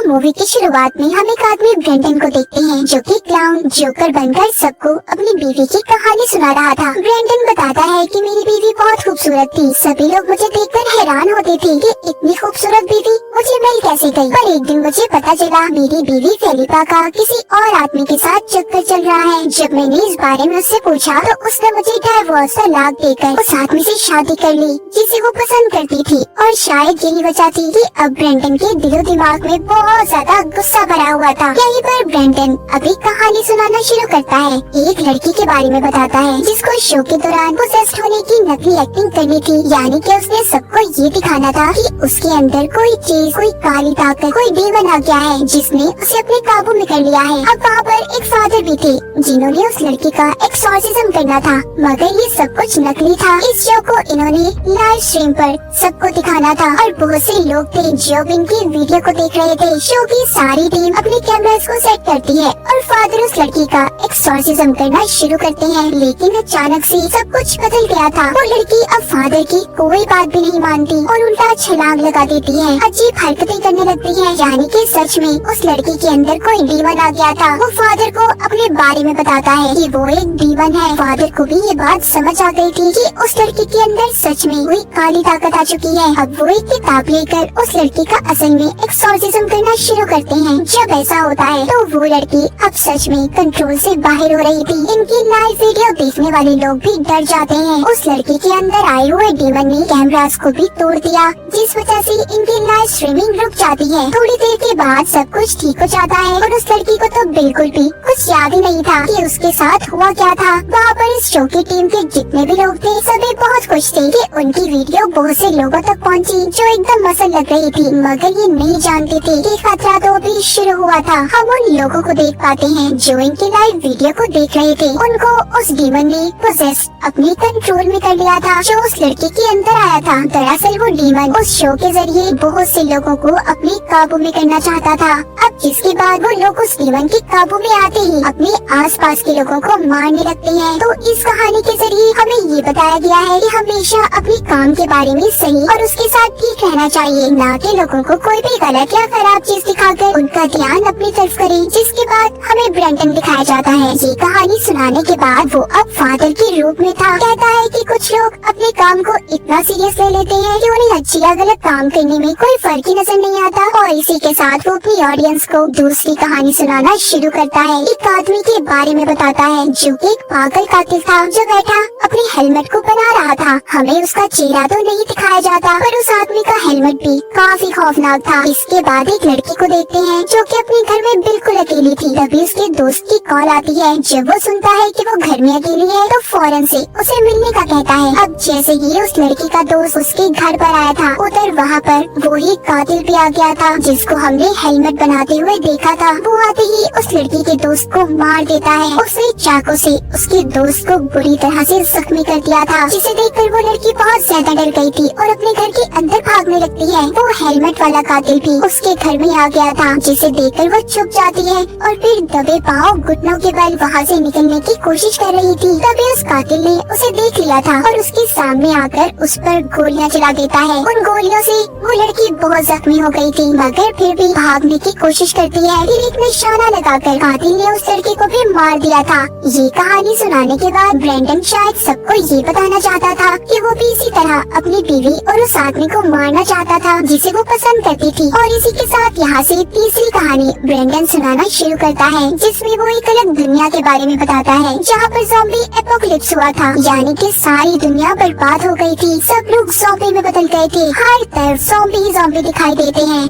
Movie की शुरुआत में हम एक आदमी ब्रेंडन को देखते हैं जो कि क्लाउन जोकर बनकर सबको अपनी बीवी की कहानी सुना रहा था। ब्रेंडन बताता है कि मेरी बीवी बहुत खूबसूरत थी। सभी लोग मुझे देखकर हैरान होते थे कि इतनी खूबसूरत बीवी मुझे मिल कैसे गई। पर एक दिन मुझे पता चला मेरी बीवी फेलिपा का किसी और आदमी के साथ चक्कर चल रहा है। जब मैंने इस बारे में उससे पूछा तो उसने मुझे डाइवोर्स तलाक देकर उस आदमी से शादी कर ली जिसे वो पसंद करती थी। और शायद यही वजह थी कि अब ब्रेंडन के दिलो दिमाग में बहुत ज्यादा गुस्सा भरा हुआ था। यहीं पर ब्रेंडन अभी कहानी सुनाना शुरू करता है। एक लड़की के बारे में बताता है जिसको शो के दौरान पोसेस्ड होने की नकली एक्टिंग करनी थी, यानी कि उसने सबको ये दिखाना था कि उसके अंदर कोई चीज, कोई काली ताकत, कोई डीमन आ गया है जिसने उसे अपने काबू में कर लिया है। अब वहाँ पर एक फादर भी थे जिन्होंने उस लड़की का एक्सॉर्सिज्म करना था, मगर ये सब कुछ नकली था। इस शो को इन्होंने लाइव स्ट्रीम पर सबको दिखाना था और बहुत से लोग थे जो इनकी वीडियो को देख रहे थे। शो की सारी टीम अपने कैमरास को सेट करती है और फादर उस लड़की का एक्सॉर्सिज्म करना शुरू करते हैं। लेकिन अचानक से सब कुछ बदल गया था। वो लड़की अब फादर की कोई बात भी नहीं मानती और उल्टा छलांग लगा देती है, अजीब हरकतें करने लगती है, यानी कि सच में उस लड़की के अंदर कोई डीमन आ गया था। वो फादर को अपने बारे में बताता है कि वो एक डीमन है। फादर को भी ये बात समझ आ गई थी कि उस लड़की के अंदर सच में कोई काली ताकत आ चुकी है। अब वो एक किताब लेकर उस लड़की का असल में एक्सॉर्सिज्म करना शुरू करते हैं। जब ऐसा होता है तो वो लड़की अब सच में कंट्रोल से बाहर हो रही थी। इनकी लाइव वीडियो देखने वाले लोग भी डर जाते हैं। उस लड़की के अंदर आए हुए डीमन ने कैमरास को भी तोड़ दिया, जिस वजह से इनकी लाइव स्ट्रीमिंग रुक जाती है। थोड़ी देर के बाद सब कुछ ठीक हो जाता है और उस लड़की को तो बिल्कुल भी कुछ याद ही नहीं था कि उसके साथ हुआ क्या था। वहाँ पर इस शो की टीम के जितने भी लोग थे सभी बहुत खुश थे कि उनकी वीडियो बहुत से लोगों तक पहुँची जो एकदम मसल लग रही थी, मगर ये नहीं जानते थे कि खतरा तो अभी शुरू हुआ था। हम उन लोगों को देख पाते हैं जो इनकी लाइव वीडियो को देख रहे थे। उनको उस डीमन ने पोसेस अपने कंट्रोल में कर लिया था जो उस लड़की के अंदर आया था। दरअसल वो डीमन उस शो के जरिए बहुत से लोगों को अपने काबू में करना चाहता था। अब जिसके बाद वो लोग उस डीमन के काबू में आते ही अपने आसपास के लोगों को मारने लगते हैं। तो इस कहानी के जरिए हमें ये बताया गया है कि हमेशा अपने काम के बारे में सही और उसके साथ ठीक रहना चाहिए, न कि लोगों को कोई भी गलत या खराब चीज दिखाकर उनका ध्यान अपनी तरफ करे। जिसके बाद हमें ब्रेंडन दिखाया जाता है। ये कहानी सुनाने के बाद वो अब फादर के रूप में था। कहता है कि कुछ लोग अपने काम को इतना सीरियस ले लेते हैं कि उन्हें अच्छी या गलत काम करने में कोई फर्क ही नजर नहीं आता। और इसी के साथ वो अपनी ऑडियंस को दूसरी कहानी सुनाना शुरू करता है। एक आदमी के बारे में बताता है जो कि एक पागल कातिल था जो बैठा अपने हेलमेट को बना रहा था। हमें उसका चेहरा तो नहीं दिखाया जाता पर उस आदमी का हेलमेट भी काफी खौफनाक था। इसके बाद एक लड़की को देखते हैं जो कि अपने घर में बिल्कुल अकेली थी। तभी उसके दोस्त की कॉल आती है। जब वो सुनता है कि वो घर में अकेली है तो फौरन से उसे मिलने का कहता है। अब जैसे ही उस लड़की का दोस्त उसके घर पर आया था उधर वहाँ पर वो ही कातिल भी आ गया था जिसको हमने हेलमेट बनाते हुए देखा था। वो आते ही उस लड़की के दोस्त को मार देता है। उसने चाकू से उसके दोस्त को बुरी तरह से जख्मी कर दिया था, जिसे देखकर वो लड़की बहुत ज्यादा डर गई थी और अपने घर के अंदर भागने लगती है। वो हेलमेट वाला कातिल भी उसके घर में आ गया था, जिसे देखकर वो चुप जाती है और फिर दबे पाँव घुटनों के बल वहाँ से निकलने की कोशिश कर रही थी। तभी उस कातिल ने उसे देख लिया था और उसके सामने आकर उस पर गोलियां चला देता है। उन गोलियों से वो लड़की बहुत जख्मी हो गई थी, मगर फिर भी भागने की कोशिश करती है। फिर एक निशाना लगाकर कातिल ने उस लड़की को भी मार दिया था। ये कहानी सुनाने के बाद ब्रेंडन शायद सबको ये बताना चाहता था कि वो भी इसी तरह अपनी बीवी और उस आदमी को मारना चाहता था जिसे वो पसंद करती थी। और इसी के साथ यहाँ से तीसरी कहानी ब्रेंडन सुनाना शुरू करता है जिसमें वो एक अलग दुनिया के बारे में बताता है जहाँ पर ज़ॉम्बी एपोकलिप्स हुआ था, यानी कि सारी दुनिया बर्बाद हो गई थी। सब लोग ज़ॉम्बी में बदल गए थे। हर तरफ ज़ॉम्बी ही ज़ॉम्बी दिखाई देते हैं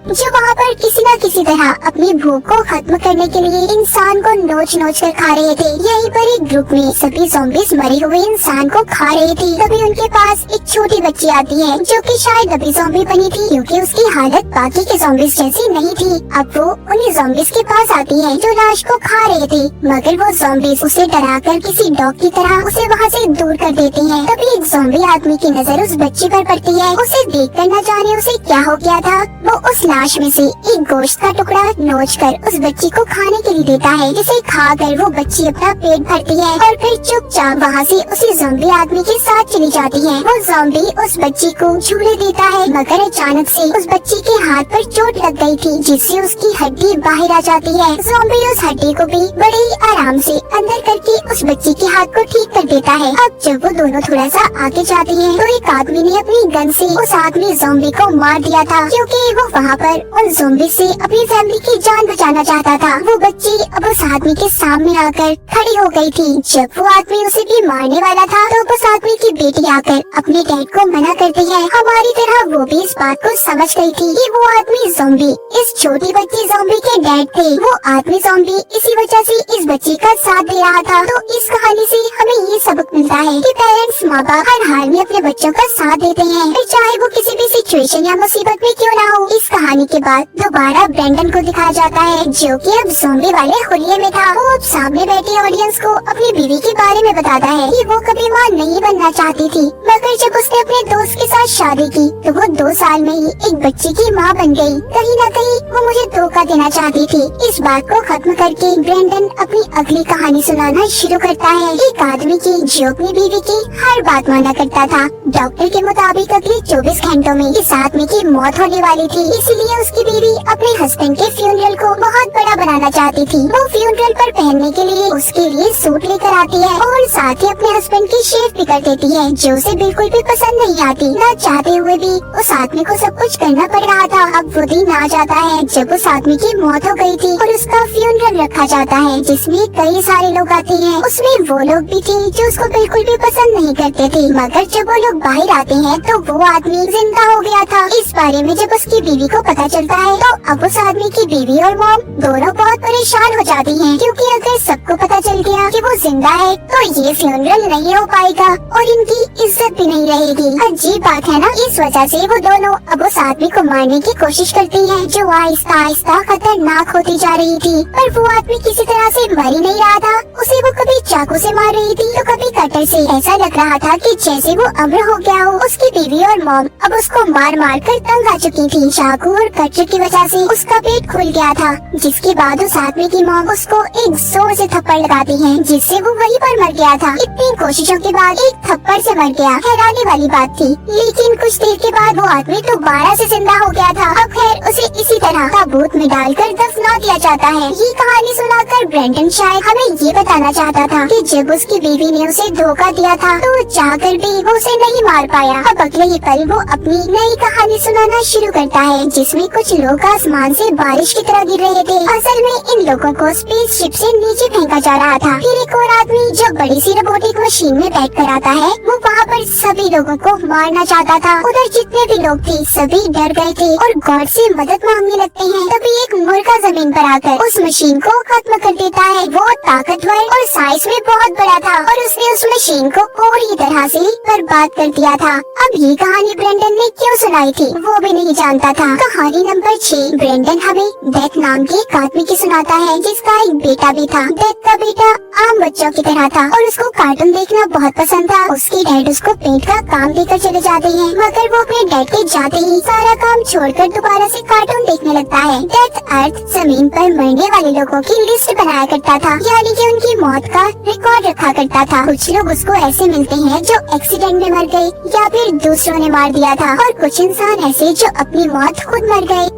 जो वहाँ पर किसी न किसी तरह अपनी भूख को खत्म करने के लिए इंसान को नोच नोच कर खा रहे थे। यहीं पर एक ग्रुप में सभी ज़ॉम्बीज़ मरे हुए इंसान को खा रहे थे। तभी उनके पास एक छोटी बच्ची आती है जो कि शायद अभी ज़ॉम्बी बनी थी क्योंकि उसकी हालत बाकी के ज़ॉम्बीज़ जैसी नहीं थी। अब वो उन्हीं ज़ॉम्बीज़ के पास आती है जो लाश को खा रहे थे, मगर वो ज़ॉम्बीज़ उसे डराकर किसी डॉग की तरह उसे वहाँ से दूर कर देते हैं। तभी एक ज़ॉम्बी आदमी की नजर उस बच्ची पर पड़ती है। उसे देखकर न जाने उसे क्या हो गया था, वो उस लाश में से एक गोश्त का टुकड़ा नोच कर उस बच्ची को खाने के लिए देता है, जिसे खाकर वो बच्ची अपना पेट भरती है और फिर चुपचाप वहाँ से उसी ज़ॉम्बी आदमी के साथ चली जाती है। वो ज़ॉम्बी उस बच्ची को झूले देता है, मगर अचानक से उस बच्ची के हाथ पर चोट लग गई थी, जिससे उसकी हड्डी बाहर आ जाती है। ज़ॉम्बी उस हड्डी को भी बड़े ही आराम से अंदर करके उस बच्ची के हाथ को ठीक कर देता है। अब जब वो दोनों थोड़ा सा आगे जाती है तो एक आदमी ने अपनी गन से उस आदमी ज़ॉम्बी को मार दिया था, क्योंकि वो वहाँ पर उन ज़ॉम्बी से अपनी फैमिली की जान बचाना चाहता था। वो बच्ची अब उस आदमी के सामने आकर खड़ी हो गई थी। जब वो आदमी उसे भी मारने वाला था तो उस आदमी की बेटी आकर अपने डैड को मना करती है। हमारी तरह वो भी इस बात को समझ गई थी कि वो आदमी ज़ॉम्बी इस छोटी बच्ची ज़ॉम्बी के डैड थे। वो आदमी ज़ॉम्बी इसी वजह से इस बच्ची का साथ दे रहा था। तो इस कहानी से हमें ये सबक मिलता है कि पेरेंट्स माँ बाप हर हाल में अपने बच्चों का साथ देते हैं, फिर चाहे वो किसी भी सिचुएशन या मुसीबत में क्यों ना हो। इस कहानी के बाद दोबारा ब्रेंडन को दिखाया जाता है, जो कि अब ज़ॉम्बी वाले हुलिये में था। वो अब सामने बैठे ऑडियंस को अपनी बीवी के बारे में बताता है कि वो कभी माँ नहीं बनना चाहती थी, मगर जब उसने अपने दोस्त के साथ शादी की तो वो 2 साल में ही एक बच्चे की माँ बन गई। कहीं न कहीं वो मुझे धोखा देना चाहती थी। इस बात को खत्म करके ब्रेंडन अपनी अगली कहानी सुनाना शुरू करता है। एक आदमी की जो अपनी बीवी की हर बात माना करता था। डॉक्टर के मुताबिक अगले 24 घंटों में इस आदमी की मौत होने वाली थी, इसीलिए उसकी बीवी अपने हस्बैंड के फ्यूनरल को बहुत बड़ा बनाना चाहती थी। वो फ्यूनरल पर पहनने के लिए उसके लिए सूट लेकर आती है और साथ ही अपने हस्बैंड की शेव भी कर देती है, जो उसे बिल्कुल भी पसंद नहीं आती। न चाहते हुए भी उस आदमी को सब कुछ करना पड़ रहा था। अब वो दिन आ जाता है जब उस आदमी की मौत हो गई थी और उसका फ्यूनरल रखा जाता है, जिसमें कई सारे लोग आते हैं। उसमें वो लोग भी थे जो उसको बिल्कुल भी पसंद नहीं करते थे, मगर जब वो लोग बाहर आते हैं तो वो आदमी जिंदा हो गया था। इस बारे में जब उसकी बीवी को पता चलता है तो अब उस आदमी की बीवी और मॉम दोनों बहुत परेशान हो जाती हैं, क्योंकि अगर सबको पता चल गया कि वो जिंदा है तो ये फ्यूनरल नहीं हो पाएगा और इनकी इज्जत भी नहीं रहेगी। अजीब बात है ना। इस वजह से वो दोनों अब उस आदमी को मारने की कोशिश करती हैं, जो आहिस्ता आहिस्ता खतरनाक होती जा रही थी। पर वो आदमी किसी तरह से मर ही नहीं रहा था। उसे वो कभी चाकू से मार रही थी तो कभी कटर से। ऐसा लग रहा था कि जैसे वो अमर हो गया हो। उसकी बीवी और मॉम अब उसको मार मार कर तंग आ चुकी थी। चाकू और कटर की वजह से उसका पेट खुल गया था, जिसके बाद उस आदमी की मॉम उसको एक जोर से थप्पड़ लगाती है, जिससे वो वहीं पर मर गया था। इतनी कोशिशों के बाद एक थप्पड़ से मर गया, हैरानी वाली बात थी। लेकिन कुछ देर के बाद वो आदमी दोबारा से जिंदा हो गया था। अब खैर उसे इसी तरह ताबूत में डालकर दफना दिया जाता है। ये कहानी सुनाकर ब्रेंडन शायद हमें ये बताना चाहता था कि जब उसकी बीवी ने उसे धोखा दिया था तो चाहकर भी वो उसे नहीं मार पाया। अब अगले ही पल वो अपनी नई कहानी सुनाना शुरू करता है, जिसमें कुछ लोग आसमान से बारिश की तरह गिर रहे थे। असल में इन लोगों को स्पेसशिप से नीचे फेंका जा रहा था। फिर एक और आदमी जो बड़ी सी रोबोटिक मशीन में बैठ कर आता है, वो वहाँ पर सभी लोगों को मारना चाहता था। उधर जितने भी लोग थे सभी डर गए थे और गॉड से मदद मांगने लगते हैं। तभी एक मुर्गा जमीन पर आकर उस मशीन को खत्म कर देता है। वो ताकतवर और साइज में बहुत बड़ा था और उसने उस मशीन को पूरी तरह से बर्बाद कर दिया था। अब ये कहानी ब्रेंडन ने क्यों सुनाई थी वो भी नहीं जानता था। कहानी नंबर 6। ब्रेंडन हमें डेथ नाम के एक आदमी की सुनाता है, जिसका एक बेटा भी था। डेथ का बेटा आम बच्चों की तरह था और उसको कार्टून देखना बहुत पसंद था। उसके डैड उसको पेंट का काम देकर चले जाते हैं, मगर वो अपने डैड के जाते ही सारा काम छोड़कर दोबारा से कार्टून देखने लगता है। डेथ अर्थ जमीन पर मरने वाले लोगों की लिस्ट बनाया करता था, यानी कि उनकी मौत का रिकॉर्ड रखा करता था। कुछ लोग उसको ऐसे मिलते हैं जो एक्सीडेंट में मर गए या फिर दूसरों ने मार दिया था, और कुछ इंसान ऐसे जो अपनी मौत खुद मर गए।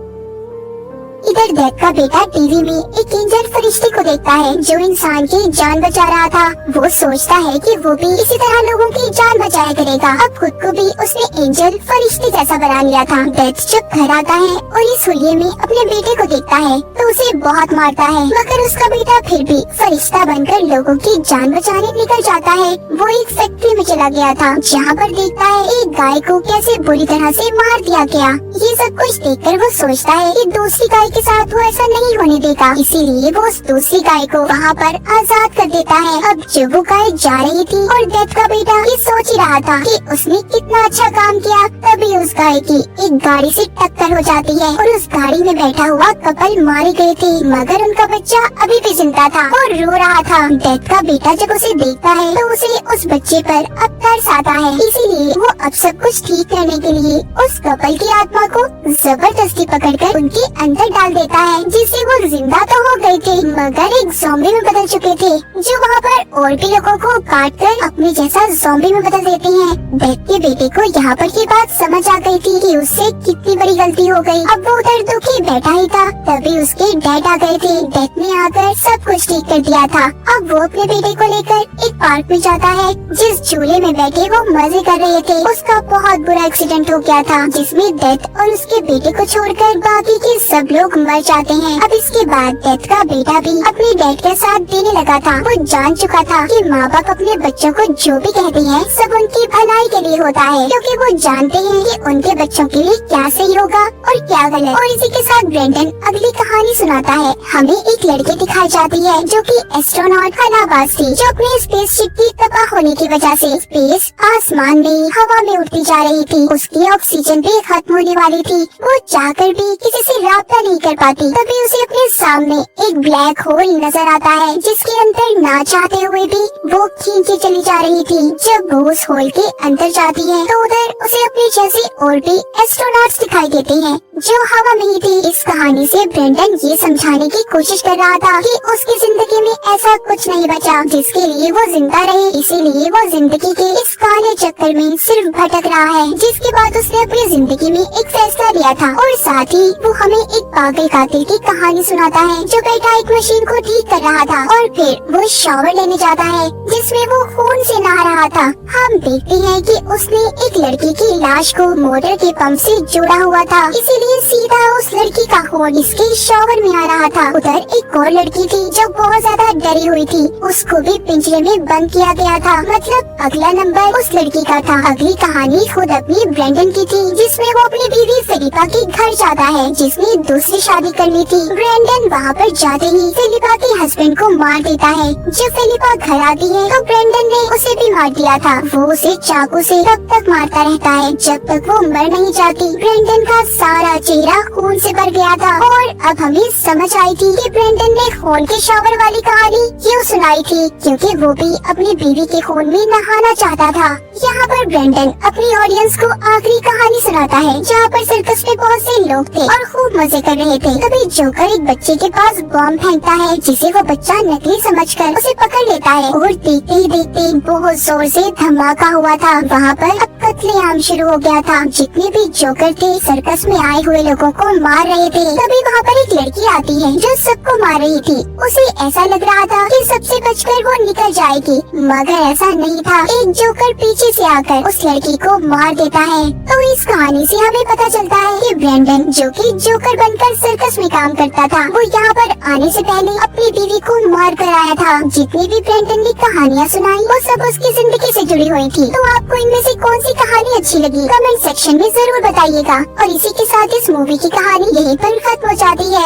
इधर डेथ का बेटा टीवी में एक एंजल फरिश्ते को देखता है जो इंसान की जान बचा रहा था। वो सोचता है कि वो भी इसी तरह लोगों की जान बचाया करेगा। अब खुद को भी उसने एंजल फरिश्ते जैसा बना लिया था। डेथ जब घर आता है और इस हुलिये में अपने बेटे को देखता है तो उसे बहुत मारता है, मगर उसका बेटा फिर भी फरिश्ता बनकर लोगों की जान बचाने निकल जाता है। वो एक फैक्ट्री में चला गया था, जहाँ पर देखता है एक गाय को कैसे बुरी तरह से मार दिया गया। ये सब कुछ देखकर वो सोचता है कि दूसरी गाय के साथ वो ऐसा नहीं होने देगा, इसीलिए वो उस दूसरी गाय को वहाँ पर आजाद कर देता है। अब जब वो गाय जा रही थी और डेथ का बेटा ये सोच ही रहा था कि उसने कितना अच्छा काम किया, तभी उस गाय की एक गाड़ी से टक्कर हो जाती है और उस गाड़ी में बैठा हुआ कपल मारे गई थी, मगर उनका बच्चा अभी भी जिंदा था और रो रहा था। डेथ का बेटा जब उसे देखता है तो उसे उस बच्चे पर अब तरस आता है, इसीलिए वो अब सब कुछ ठीक करने के लिए उस कपल की आत्मा को जबरदस्ती पकड़कर उनके अंदर डाल देता है, जिससे वो जिंदा तो हो गए थे मगर एक ज़ॉम्बी में बदल चुके थे, जो वहाँ पर और भी लोगों को काट कर अपने जैसा ज़ॉम्बी में बदल देते हैं। डेथ के बेटे को यहाँ पर ये बात समझ आ गई थी कि उससे कितनी बड़ी गलती हो गई। अब वो उधर दुखी बैठा ही था, तभी उसके डैड आ गए थे। डेथ ने आकर सब कुछ ठीक कर दिया था। अब वो अपने बेटे को लेकर एक पार्क में जाता है, जिस झूले में बैठे वो मजे कर रहे थे। उसका बहुत बुरा एक्सीडेंट हो गया था, जिसमें डेथ और उसके बेटे को छोड़कर बाकी के सब लोग मर जाते हैं। अब इसके बाद डेथ का बेटा भी अपने डैड का साथ देने लगा था। वो जान चुका था कि माँ बाप अपने बच्चों को जो भी कहते हैं सब उनकी भलाई के लिए होता है, क्योंकि वो जानते हैं कि उनके बच्चों के लिए क्या सही होगा और क्या गलत। और इसी के साथ ब्रेंडन अगली कहानी सुनाता है। हमें एक लड़की दिखाई जाती है जो कि एस्ट्रोनॉट हवाबाज थी, जो अपने स्पेसशिप की तबाह होने की वजह से स्पेस आसमान में हवा में उड़ती जा रही थी। उसकी ऑक्सीजन भी खत्म होने वाली थी। वो चाहकर भी किसी से राब्ता नहीं कर पाती। तभी उसे अपने सामने एक ब्लैक होल नजर आता है, जिसके अंदर ना चाहते हुए भी वो खींची चली जा रही थी। जब वो उस होल के अंदर जाती है तो उधर उसे अपने जैसे और भी एस्ट्रोनॉट्स दिखाई देते हैं जो हवा में ही थी। इस कहानी से ब्रेंडन ये समझाने की कोशिश कर रहा था कि उसकी जिंदगी में ऐसा कुछ नहीं बचा जिसके लिए वो जिंदा रहे, इसीलिए वो जिंदगी के इस काले चक्कर में सिर्फ भटक रहा है। जिसके बाद उसने अपनी जिंदगी में एक फैसला लिया था और साथ ही वो हमें एक पागल कातिल की कहानी सुनाता है जो बैठा एक मशीन को ठीक कर रहा था और फिर वो शावर लेने जाता है जिसमें वो खून से नहा रहा था। हम देखते हैं कि उसने एक लड़की की लाश को मोटर के पंप से जोड़ा हुआ था, इसीलिए सीधा उस लड़की का खून इसके शावर में आ रहा था। उधर एक और लड़की थी जो बहुत ज्यादा डरी हुई थी, उसको भी पिंजरे में बंद किया गया था। मतलब अगला नंबर उस लड़की का था। अगली कहानी खुद अपनी ब्रेंडन की थी, जिसमें वो अपनी बीवी फिलिपा के घर जाता है, जिसने दूसरी शादी कर ली थी। ब्रेंडन वहाँ पर जाते ही फिलिपा के हस्बैंड को मार देता है। जब फिलिपा घर आती है तो ब्रेंडन ने उसे भी मार दिया था। वो उसे चाकू से तब तक मारता रहता है जब तक वो मर नहीं जाती। ब्रेंडन का सारा चेहरा खून से भर गया था और अब हमें समझ आई थी कि ब्रेंडन ने खून के शावर वाली कहानी क्यों सुनाई थी, क्योंकि वो भी अपनी बीवी के खून में नहाना चाहता था। यहाँ पर ब्रेंडन अपनी ऑडियंस को आखिरी कहानी सुनाता है, जहाँ पर सर्कस में बहुत से लोग थे और खूब मजे कर रहे थे। तभी जोकर एक बच्चे के पास बॉम्ब फेंकता है, जिसे वो बच्चा नकली समझकर उसे पकड़ लेता है और देखते ही देखते बहुत जोर से धमाका हुआ था। वहाँ पर अब कत्लेआम शुरू हो गया था। जितने भी जोकर थे सर्कस में आए हुए लोगों को मार रहे थे। तभी वहाँ पर एक लड़की आती है जो सबको मार रही थी। उसे ऐसा लग रहा था कि सबसे बचकर वो निकल जाएगी, मगर ऐसा नहीं था। एक जोकर पीछे से आकर उस लड़की को मार देता है। तो इस कहानी से हमें पता चलता है कि ब्रेंडन, जो कि जोकर बनकर सर्कस में काम करता था, वो यहाँ पर आने से पहले अपनी बीवी को मार कर आया था। जितनी भी ब्रेंडन ने कहानियाँ सुनाई वो सब उसकी जिंदगी से जुड़ी हुई थी। तो आपको इनमें से कौन सी कहानी अच्छी लगी कमेंट सेक्शन में जरूर बताइएगा। और इसी के साथ इस मूवी की कहानी यहीं पर खत्म हो जाती है।